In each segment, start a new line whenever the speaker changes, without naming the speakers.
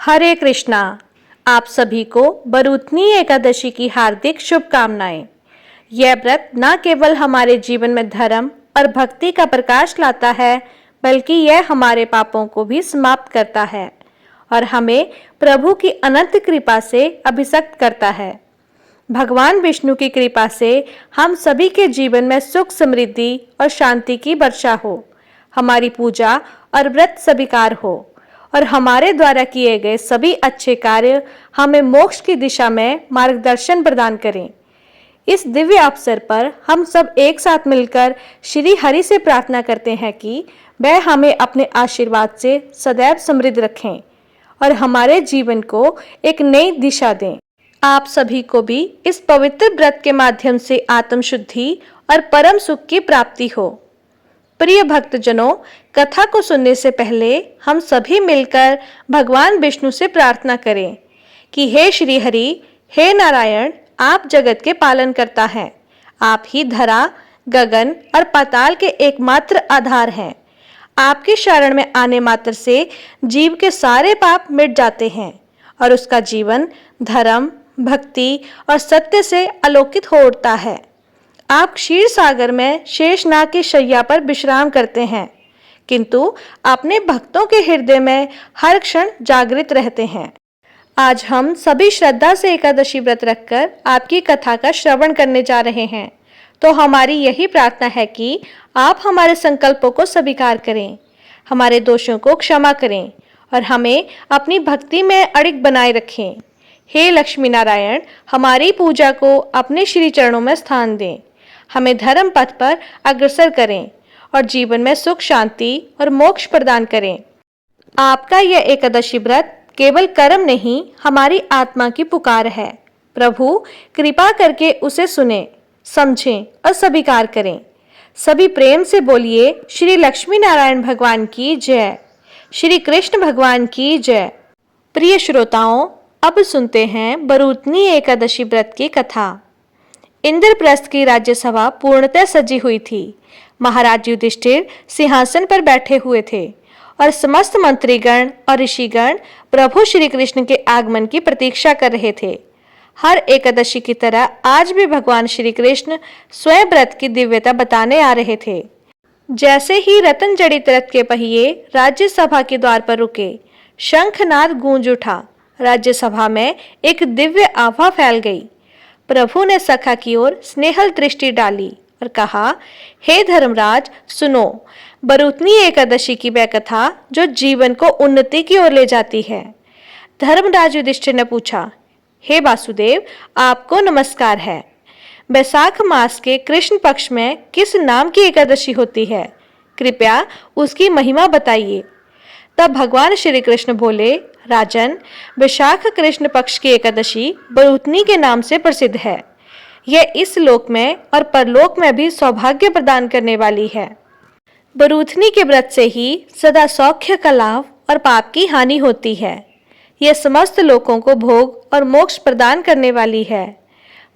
हरे कृष्णा। आप सभी को बरूथनी एकादशी की हार्दिक शुभकामनाएं। यह व्रत न केवल हमारे जीवन में धर्म और भक्ति का प्रकाश लाता है, बल्कि यह हमारे पापों को भी समाप्त करता है और हमें प्रभु की अनंत कृपा से अभिषिक्त करता है। भगवान विष्णु की कृपा से हम सभी के जीवन में सुख, समृद्धि और शांति की वर्षा हो, हमारी पूजा और व्रत स्वीकार हो और हमारे द्वारा किए गए सभी अच्छे कार्य हमें मोक्ष की दिशा में मार्गदर्शन प्रदान करें। इस दिव्य अवसर पर हम सब एक साथ मिलकर श्री हरि से प्रार्थना करते हैं कि वह हमें अपने आशीर्वाद से सदैव समृद्ध रखें और हमारे जीवन को एक नई दिशा दें। आप सभी को भी इस पवित्र व्रत के माध्यम से आत्मशुद्धि और परम सुख की प्राप्ति हो। प्रिय भक्तजनों, कथा को सुनने से पहले हम सभी मिलकर भगवान विष्णु से प्रार्थना करें कि हे श्री हरि, हे नारायण, आप जगत के पालन करता हैं। आप ही धरा, गगन और पाताल के एकमात्र आधार हैं। आपकी शरण में आने मात्र से जीव के सारे पाप मिट जाते हैं और उसका जीवन धर्म, भक्ति और सत्य से अलौकित हो उठता है। आप क्षीर सागर में शेषनाग की शैया पर विश्राम करते हैं, किंतु अपने भक्तों के हृदय में हर क्षण जागृत रहते हैं। आज हम सभी श्रद्धा से एकादशी व्रत रखकर आपकी कथा का श्रवण करने जा रहे हैं, तो हमारी यही प्रार्थना है कि आप हमारे संकल्पों को स्वीकार करें, हमारे दोषों को क्षमा करें और हमें अपनी भक्ति में अड़िग बनाए रखें। हे लक्ष्मी नारायण, हमारी पूजा को अपने श्री चरणों में स्थान दें, हमें धर्म पथ पर अग्रसर करें और जीवन में सुख, शांति और मोक्ष प्रदान करें। आपका यह एकादशी व्रत केवल कर्म नहीं, हमारी आत्मा की पुकार है। प्रभु कृपा करके उसे सुने, समझें और स्वीकार करें। सभी प्रेम से बोलिए, श्री लक्ष्मी नारायण भगवान की जय, श्री कृष्ण भगवान की जय। प्रिय श्रोताओं, अब सुनते हैं बरूथनी एकादशी व्रत की कथा। इंद्रप्रस्थ की राज्यसभा पूर्णतः सजी हुई थी। महाराज युधिष्ठिर सिंहासन पर बैठे हुए थे और समस्त मंत्रीगण और ऋषिगण प्रभु श्री कृष्ण के आगमन की प्रतीक्षा कर रहे थे। हर एकादशी की तरह आज भी भगवान श्री कृष्ण स्वयं व्रत की दिव्यता बताने आ रहे थे। जैसे ही रतन जड़ित रथ के पहिए राज्यसभा के द्वार पर रुके, शंखनाद गूंज उठा। राज्यसभा में एक दिव्य आभा फैल गई। प्रभु ने सखा की ओर स्नेहल दृष्टि डाली और कहा, हे धर्मराज, सुनो, बरूथनी एकादशी की वह कथा जो जीवन को उन्नति की ओर ले जाती है। धर्मराज युधिष्ठिर ने पूछा, हे वासुदेव, आपको नमस्कार है। बैसाख मास के कृष्ण पक्ष में किस नाम की एकादशी होती है? कृपया उसकी महिमा बताइए। तब भगवान श्री कृष्ण बोले, राजन, वैशाख कृष्ण पक्ष की एकादशी बरूथनी के नाम से प्रसिद्ध है। यह इस लोक में और परलोक में भी सौभाग्य प्रदान करने वाली है। बरूथनी के व्रत से ही सदा सौख्य का लाभ और पाप की हानि होती है। यह समस्त लोकों को भोग और मोक्ष प्रदान करने वाली है।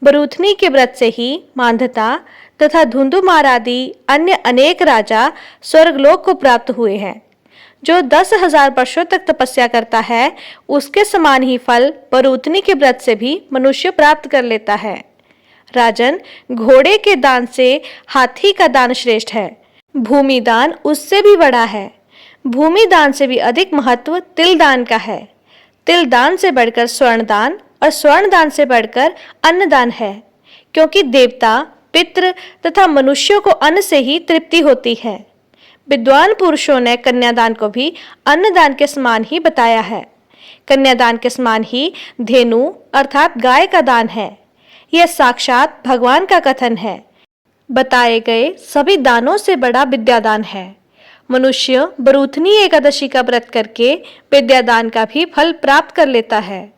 बरूथनी के व्रत से ही मांधाता तथा धुंधुमार आदि अन्य अनेक राजा स्वर्गलोक को प्राप्त हुए हैं। जो 10,000 वर्षों तक तपस्या करता है, उसके समान ही फल बरूथनी के व्रत से भी मनुष्य प्राप्त कर लेता है। राजन, घोड़े के दान से हाथी का दान श्रेष्ठ है। भूमि दान उससे भी बड़ा है। भूमि दान से भी अधिक महत्व तिल दान का है। तिल दान से बढ़कर स्वर्ण दान और स्वर्ण दान से बढ़कर अन्न दान है, क्योंकि देवता, पितृ तथा मनुष्यों को अन्न से ही तृप्ति होती है। विद्वान पुरुषों ने कन्यादान को भी अन्नदान के समान ही बताया है। कन्यादान के समान ही धेनु अर्थात गाय का दान है। यह साक्षात भगवान का कथन है। बताए गए सभी दानों से बड़ा विद्यादान है। मनुष्य बरूथनी एकादशी का व्रत करके विद्यादान का भी फल प्राप्त कर लेता है।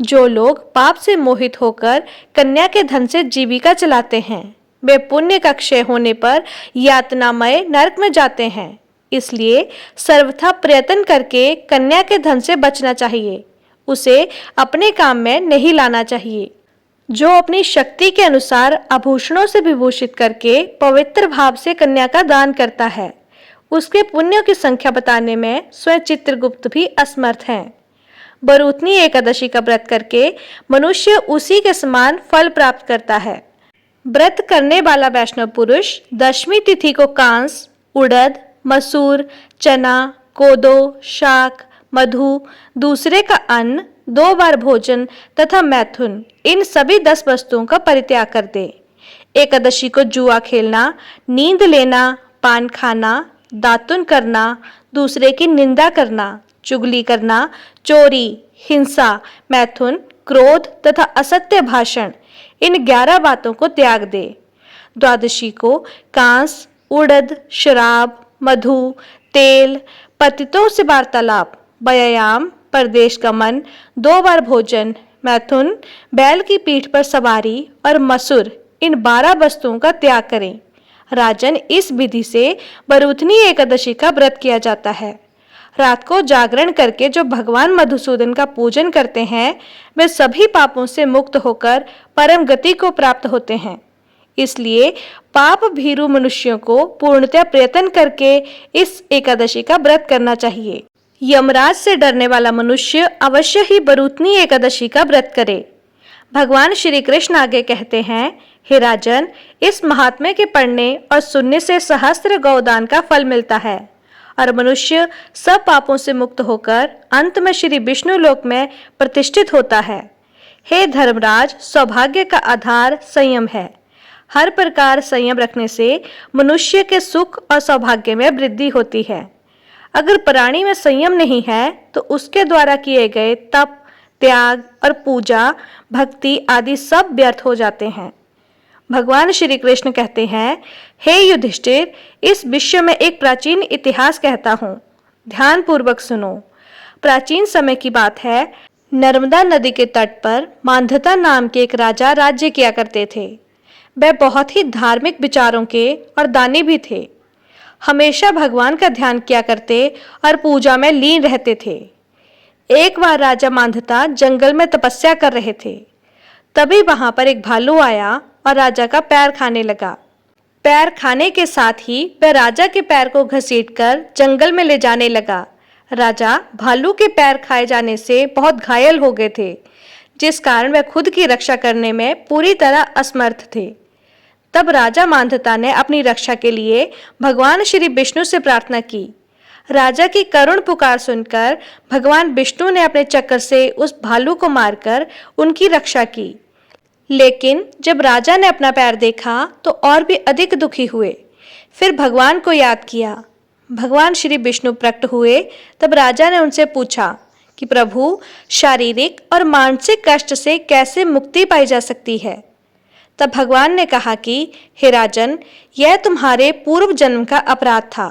जो लोग पाप से मोहित होकर कन्या के धन से जीविका चलाते हैं, वे पुण्य का क्षय होने पर यातनामय नरक में जाते हैं। इसलिए सर्वथा प्रयत्न करके कन्या के धन से बचना चाहिए। उसे अपने काम में नहीं लाना चाहिए। जो अपनी शक्ति के अनुसार आभूषणों से विभूषित करके पवित्र भाव से कन्या का दान करता है, उसके पुण्यों की संख्या बताने में स्वयं चित्रगुप्त भी असमर्थ हैं। बरूथनी एकादशी का व्रत करके मनुष्य उसी के समान फल प्राप्त करता है। व्रत करने वाला वैष्णव पुरुष दशमी तिथि को कांस, उड़द, मसूर, चना, कोदो, शाक, मधु, दूसरे का अन्न, 2 बार भोजन तथा मैथुन, इन सभी 10 वस्तुओं का परित्याग कर दे। एकादशी को जुआ खेलना, नींद लेना, पान खाना, दातुन करना, दूसरे की निंदा करना, चुगली करना, चोरी, हिंसा, मैथुन, क्रोध तथा असत्य भाषण, इन 11 बातों को त्याग दे। द्वादशी को कांस, उड़द, शराब, मधु, तेल, पतितों से वार्तालाप, व्यायाम, परदेश गमन, 2 बार भोजन, मैथुन, बैल की पीठ पर सवारी और मसूर, इन 12 वस्तुओं का त्याग करें। राजन, इस विधि से बरूथनी एकादशी का व्रत किया जाता है। रात को जागरण करके जो भगवान मधुसूदन का पूजन करते हैं, वे सभी पापों से मुक्त होकर परम गति को प्राप्त होते हैं। इसलिए पाप भीरु मनुष्यों को पूर्णतः प्रयत्न करके इस एकादशी का व्रत करना चाहिए। यमराज से डरने वाला मनुष्य अवश्य ही बरूथनी एकादशी का व्रत करे। भगवान श्री कृष्ण आगे कहते हैं, हे राजन, इस महात्म्य के पढ़ने और सुनने से सहस्त्र गौदान का फल मिलता है और मनुष्य सब पापों से मुक्त होकर अंत में श्री विष्णु लोक में प्रतिष्ठित होता है। हे धर्मराज, सौभाग्य का आधार संयम है। हर प्रकार संयम रखने से मनुष्य के सुख और सौभाग्य में वृद्धि होती है। अगर प्राणी में संयम नहीं है तो उसके द्वारा किए गए तप, त्याग और पूजा, भक्ति आदि सब व्यर्थ हो जाते हैं। भगवान श्री कृष्ण कहते हैं, हे युधिष्ठिर, इस विषय में एक प्राचीन इतिहास कहता हूँ, ध्यान पूर्वक सुनो। प्राचीन समय की बात है, नर्मदा नदी के तट पर मांधाता नाम के एक राजा राज्य किया करते थे। वह बहुत ही धार्मिक विचारों के और दानी भी थे। हमेशा भगवान का ध्यान किया करते और पूजा में लीन रहते थे। एक बार राजा मांधाता जंगल में तपस्या कर रहे थे। तभी वहां पर एक भालू आया और राजा का पैर खाने लगा। पैर खाने के साथ ही वह राजा के पैर को घसीटकर जंगल में ले जाने लगा। राजा भालू के पैर खाए जाने से बहुत घायल हो गए थे, जिस कारण वह खुद की रक्षा करने में पूरी तरह असमर्थ थे। तब राजा मांधाता ने अपनी रक्षा के लिए भगवान श्री विष्णु से प्रार्थना की। राजा की करुण पुकार सुनकर भगवान विष्णु ने अपने चक्र से उस भालू को मारकर उनकी रक्षा की। लेकिन जब राजा ने अपना पैर देखा तो और भी अधिक दुखी हुए। फिर भगवान को याद किया। भगवान श्री विष्णु प्रकट हुए। तब राजा ने उनसे पूछा कि प्रभु, शारीरिक और मानसिक कष्ट से कैसे मुक्ति पाई जा सकती है? तब भगवान ने कहा कि हे राजन, यह तुम्हारे पूर्व जन्म का अपराध था।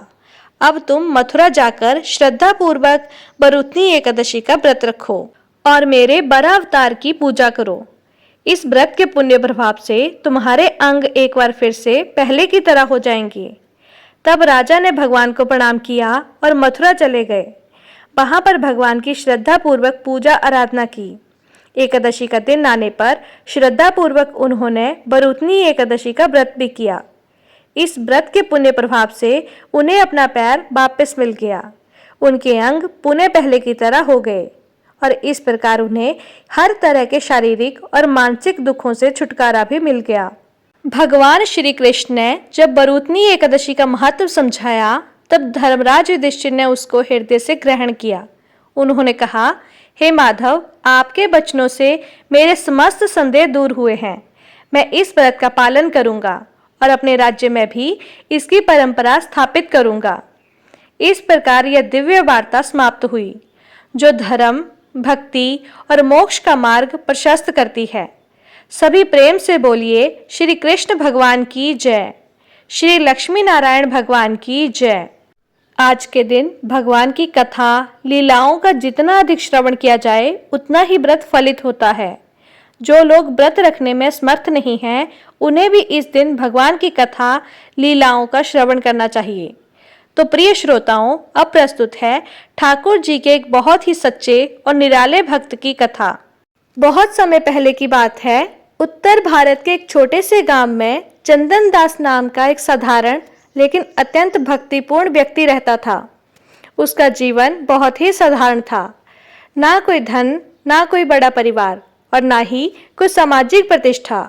अब तुम मथुरा जाकर श्रद्धा पूर्वक बरूथनी एकादशी का व्रत रखो और मेरे बरा अवतार की पूजा करो। इस व्रत के पुण्य प्रभाव से तुम्हारे अंग एक बार फिर से पहले की तरह हो जाएंगे। तब राजा ने भगवान को प्रणाम किया और मथुरा चले गए। वहां पर भगवान की श्रद्धा पूर्वक पूजा आराधना की। एकादशी का दिन आने पर श्रद्धा पूर्वक उन्होंने बरूथनी एकादशी का व्रत भी किया। इस व्रत के पुण्य प्रभाव से उन्हें अपना पैर वापस मिल गया। उनके अंग पुनः पहले की तरह हो गए और इस प्रकार उन्हें हर तरह के शारीरिक और मानसिक दुखों से छुटकारा भी मिल गया। भगवान श्री कृष्ण ने जब बरूथनी एकादशी का महत्व समझाया, तब धर्मराज युधिष्ठिर ने उसको हृदय से ग्रहण किया। उन्होंने कहा, हे माधव, आपके वचनों से मेरे समस्त संदेह दूर हुए हैं। मैं इस व्रत का पालन करूंगा और अपने राज्य में भी इसकी परंपरा स्थापित करूंगा। इस प्रकार यह दिव्य वार्ता समाप्त हुई, जो धर्म, भक्ति और मोक्ष का मार्ग प्रशस्त करती है। सभी प्रेम से बोलिए, श्री कृष्ण भगवान की जय, श्री लक्ष्मी नारायण भगवान की जय। आज के दिन भगवान की कथा, लीलाओं का जितना अधिक श्रवण किया जाए, उतना ही व्रत फलित होता है। जो लोग व्रत रखने में समर्थ नहीं हैं, उन्हें भी इस दिन भगवान की कथा, लीलाओं का श्रवण करना चाहिए। तो प्रिय श्रोताओं, अब प्रस्तुत है ठाकुर जी के एक बहुत ही सच्चे और निराले भक्त की कथा। बहुत समय पहले की बात है, उत्तर भारत के एक छोटे से गांव में चंदन दास नाम का एक साधारण लेकिन अत्यंत भक्तिपूर्ण व्यक्ति रहता था। उसका जीवन बहुत ही साधारण था। ना कोई धन, ना कोई बड़ा परिवार और ना ही कोई सामाजिक प्रतिष्ठा,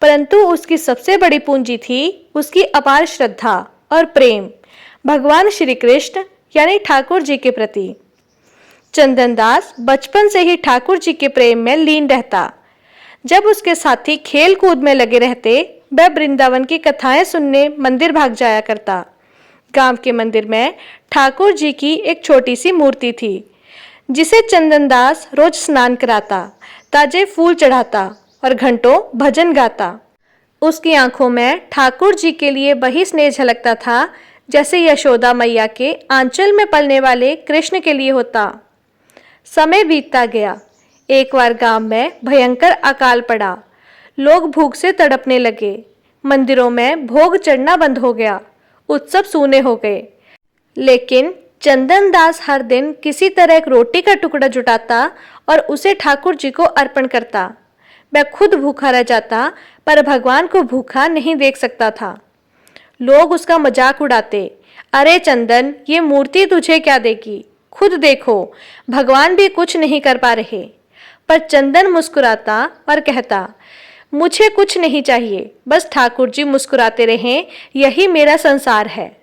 परंतु उसकी सबसे बड़ी पूंजी थी उसकी अपार श्रद्धा और प्रेम भगवान श्री कृष्ण यानी ठाकुर जी के प्रति। चंदनदास बचपन से ही ठाकुर जी के प्रेम में लीन रहता। जब उसके साथी खेल कूद में लगे रहते, वह वृंदावन की कथाएं सुनने मंदिर भाग जाया करता। गांव के मंदिर में ठाकुर जी की एक छोटी सी मूर्ति थी, जिसे चंदनदास रोज स्नान कराता, ताजे फूल चढ़ाता और घंटों भजन गाता। उसकी आंखों में ठाकुर जी के लिए वही स्नेह झलकता था जैसे यशोदा मैया के आंचल में पलने वाले कृष्ण के लिए होता। समय बीतता गया। एक बार गांव में भयंकर अकाल पड़ा। लोग भूख से तड़पने लगे। मंदिरों में भोग चढ़ना बंद हो गया। उत्सव सूने हो गए। लेकिन चंदनदास हर दिन किसी तरह एक रोटी का टुकड़ा जुटाता और उसे ठाकुर जी को अर्पण करता। वह खुद भूखा रह जाता, पर भगवान को भूखा नहीं देख सकता था। लोग उसका मजाक उड़ाते, अरे चंदन, ये मूर्ति तुझे क्या देगी, खुद देखो, भगवान भी कुछ नहीं कर पा रहे। पर चंदन मुस्कुराता और कहता, मुझे कुछ नहीं चाहिए, बस ठाकुर जी मुस्कुराते रहें, यही मेरा संसार है।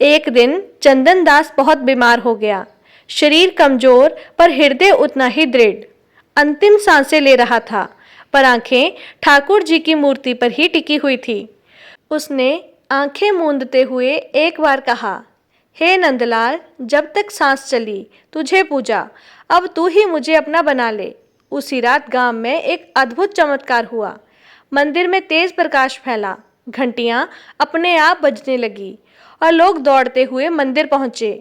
एक दिन चंदनदास बहुत बीमार हो गया। शरीर कमजोर पर हृदय उतना ही दृढ़। अंतिम सांसें ले रहा था, पर आंखें ठाकुर जी की मूर्ति पर ही टिकी हुई थी। उसने आंखें मूंदते हुए एक बार कहा, हे नंदलाल, जब तक सांस चली तुझे पूजा, अब तू ही मुझे अपना बना ले। उसी रात गांव में एक अद्भुत चमत्कार हुआ। मंदिर में तेज प्रकाश फैला, घंटियां अपने आप बजने लगी और लोग दौड़ते हुए मंदिर पहुंचे।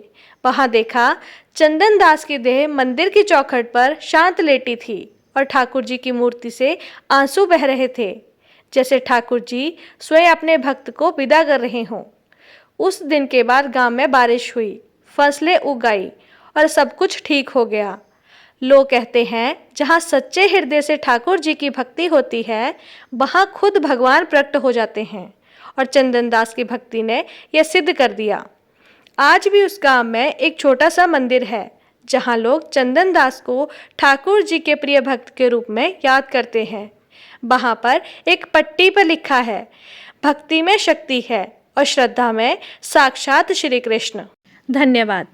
वहां देखा, चंदनदास की देह मंदिर की चौखट पर शांत लेटी थी और ठाकुर जी की मूर्ति से आंसू बह रहे थे, जैसे ठाकुर जी स्वयं अपने भक्त को विदा कर रहे हों। उस दिन के बाद गांव में बारिश हुई, फसलें उग आई और सब कुछ ठीक हो गया। लोग कहते हैं, जहाँ सच्चे हृदय से ठाकुर जी की भक्ति होती है, वहाँ खुद भगवान प्रकट हो जाते हैं। और चंदनदास की भक्ति ने यह सिद्ध कर दिया। आज भी उस गांव में एक छोटा सा मंदिर है, जहाँ लोग चंदनदास को ठाकुर जी के प्रिय भक्त के रूप में याद करते हैं। वहाँ पर एक पट्टी पर लिखा है, भक्ति में शक्ति है और श्रद्धा में साक्षात श्री कृष्ण। धन्यवाद।